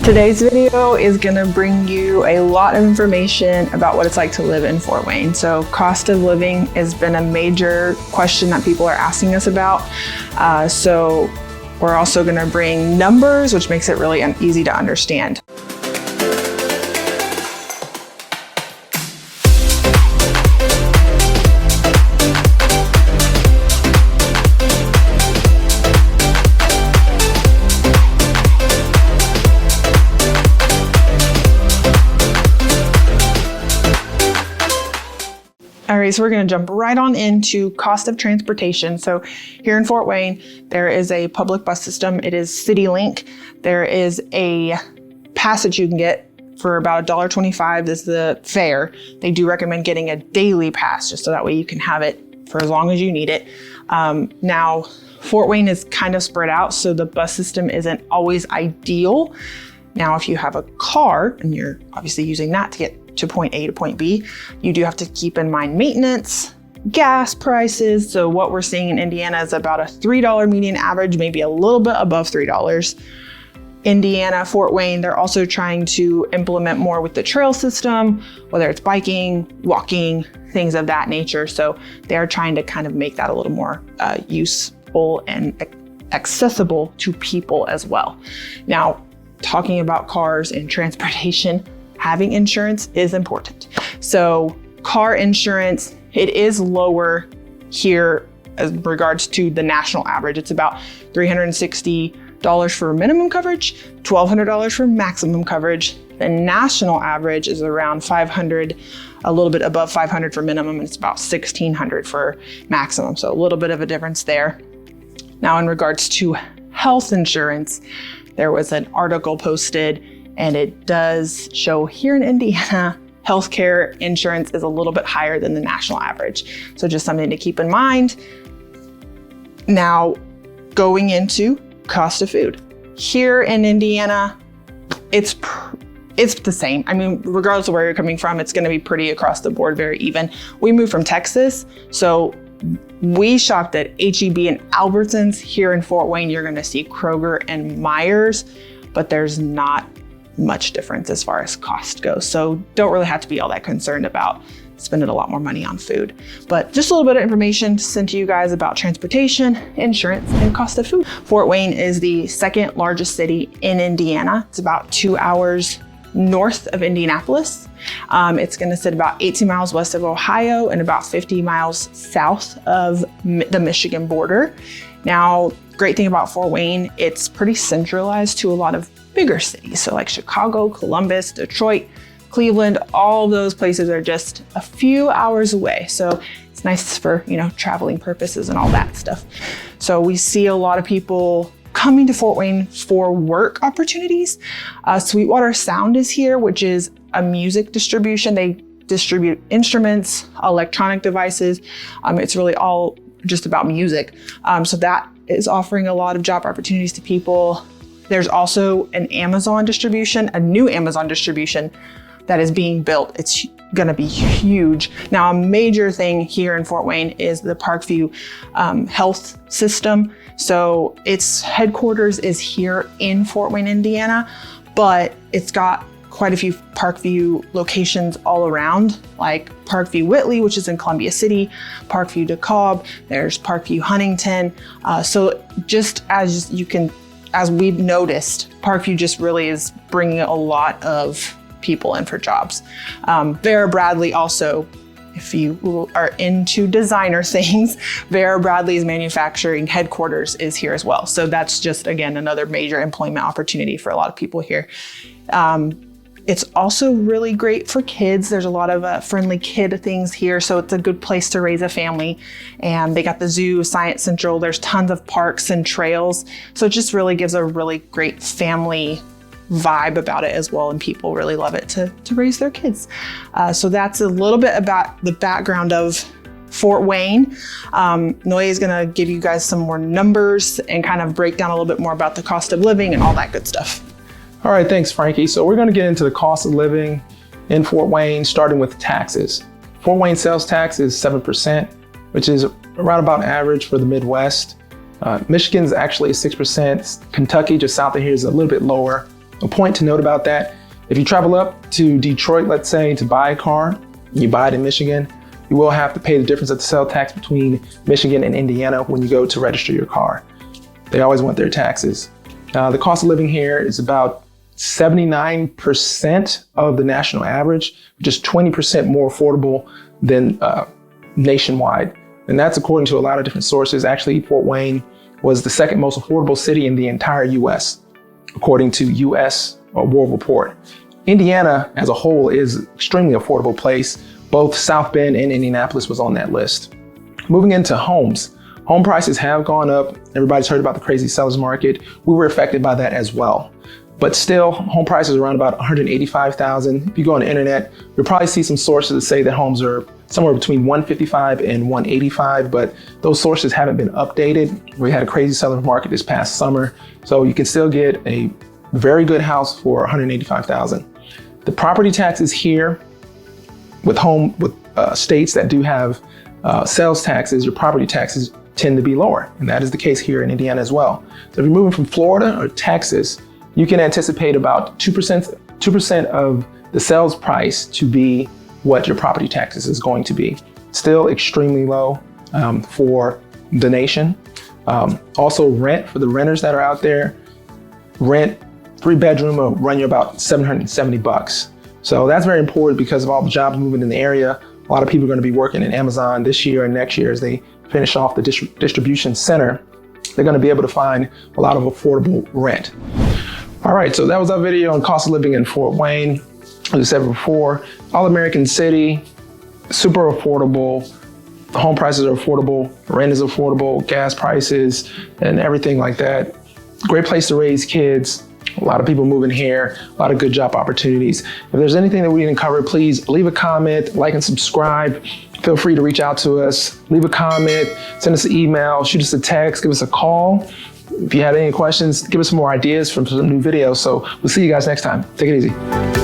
Today's video is gonna bring you a lot of information about what it's like to live in Fort Wayne. So cost of living has been a major question that people are asking us about. So we're also gonna bring numbers, which makes it really easy to understand. All right, so we're gonna jump right on into cost of transportation. So here in Fort Wayne, there is a public bus system. It is CityLink. There is a pass that you can get for about $1.25. This is the fare. They do recommend getting a daily pass, just so that way you can have it for as long as you need it. Now, Fort Wayne is kind of spread out, so the bus system isn't always ideal. Now, if you have a car and you're obviously using that to get to point A to point B, you do have to keep in mind maintenance, gas prices. So what we're seeing in Indiana is about a $3 median average, maybe a little bit above $3. Indiana, Fort Wayne, they're also trying to implement more with the trail system, whether it's biking, walking, things of that nature. So they're trying to kind of make that a little more useful and accessible to people as well. Now, talking about cars and transportation, having insurance is important. So car insurance, it is lower here as regards to the national average. It's about $360 for minimum coverage, $1,200 for maximum coverage. The national average is around $500, a little bit above $500 for minimum, and it's about $1,600 for maximum. So a little bit of a difference there. Now, in regards to health insurance, there was an article posted, and it does show here in Indiana, healthcare insurance is a little bit higher than the national average. So just something to keep in mind. Now, going into cost of food. Here in Indiana, it's the same. I mean, regardless of where you're coming from, it's gonna be pretty across the board, very even. We moved from Texas, so we shopped at H-E-B and Albertsons. Here in Fort Wayne, you're gonna see Kroger and Myers, but there's not much difference as far as cost goes. So don't really have to be all that concerned about spending a lot more money on food. But just a little bit of information to send to you guys about transportation, insurance, and cost of food. Fort Wayne is the second largest city in Indiana. It's about 2 hours north of Indianapolis. It's gonna sit about 18 miles west of Ohio and about 50 miles south of the Michigan border. Now, great thing about Fort Wayne, it's pretty centralized to a lot of bigger cities. So like Chicago, Columbus, Detroit, Cleveland, all those places are just a few hours away. So it's nice for, traveling purposes and all that stuff. So we see a lot of people coming to Fort Wayne for work opportunities. Sweetwater Sound is here, which is a music distribution. They distribute instruments, electronic devices. It's really all just about music. So that is offering a lot of job opportunities to people. There's also an Amazon distribution, a new Amazon distribution that is being built. It's gonna be huge. Now, a major thing here in Fort Wayne is the Parkview health system. So its headquarters is here in Fort Wayne, Indiana, but it's got quite a few Parkview locations all around, like Parkview Whitley, which is in Columbia City, Parkview DeKalb, there's Parkview Huntington. So just as we've noticed, Parkview just really is bringing a lot of people in for jobs. Vera Bradley also, if you are into designer things, Vera Bradley's manufacturing headquarters is here as well. So that's just, again, another major employment opportunity for a lot of people here. It's also really great for kids. There's a lot of friendly kid things here, so it's a good place to raise a family. And they got the zoo, Science Central, there's tons of parks and trails. So it just really gives a really great family vibe about it as well, and people really love it to raise their kids. So that's a little bit about the background of Fort Wayne. Noe is gonna give you guys some more numbers and kind of break down a little bit more about the cost of living and all that good stuff. All right, thanks, Frankie. So we're going to get into the cost of living in Fort Wayne, starting with taxes. Fort Wayne sales tax is 7%, which is around about average for the Midwest. Michigan's actually 6%. Kentucky, just south of here, is a little bit lower. A point to note about that, if you travel up to Detroit, let's say, to buy a car, you buy it in Michigan, you will have to pay the difference of the sales tax between Michigan and Indiana when you go to register your car. They always want their taxes. The cost of living here is about 79% of the national average, just 20% more affordable than nationwide. And that's according to a lot of different sources. Actually, Fort Wayne was the second most affordable city in the entire US, according to US World Report. Indiana as a whole is an extremely affordable place. Both South Bend and Indianapolis was on that list. Moving into homes. Home prices have gone up. Everybody's heard about the crazy seller's market. We were affected by that as well. But still, home prices are around about $185,000. If you go on the internet, you'll probably see some sources that say that homes are somewhere between $155,000 and $185,000, but those sources haven't been updated. We had a crazy seller's market this past summer, so you can still get a very good house for $185,000. The property taxes here, with states that do have sales taxes, your property taxes tend to be lower, and that is the case here in Indiana as well. So if you're moving from Florida or Texas, you can anticipate about 2% of the sales price to be what your property taxes is going to be. Still extremely low for the nation. Also rent, for the renters that are out there, rent 3-bedroom will run you about $770. So that's very important because of all the jobs moving in the area. A lot of people are going to be working in Amazon this year and next year as they finish off the distribution center. They're going to be able to find a lot of affordable rent. All right, so that was our video on cost of living in Fort Wayne. As I said before, all-American city, super affordable. The home prices are affordable, rent is affordable, gas prices, and everything like that. Great place to raise kids. A lot of people moving here, a lot of good job opportunities. If there's anything that we didn't cover, please leave a comment, like and subscribe. Feel free to reach out to us, leave a comment, send us an email, shoot us a text, give us a call. If you have any questions, give us some more ideas from some new videos. So we'll see you guys next time. Take it easy.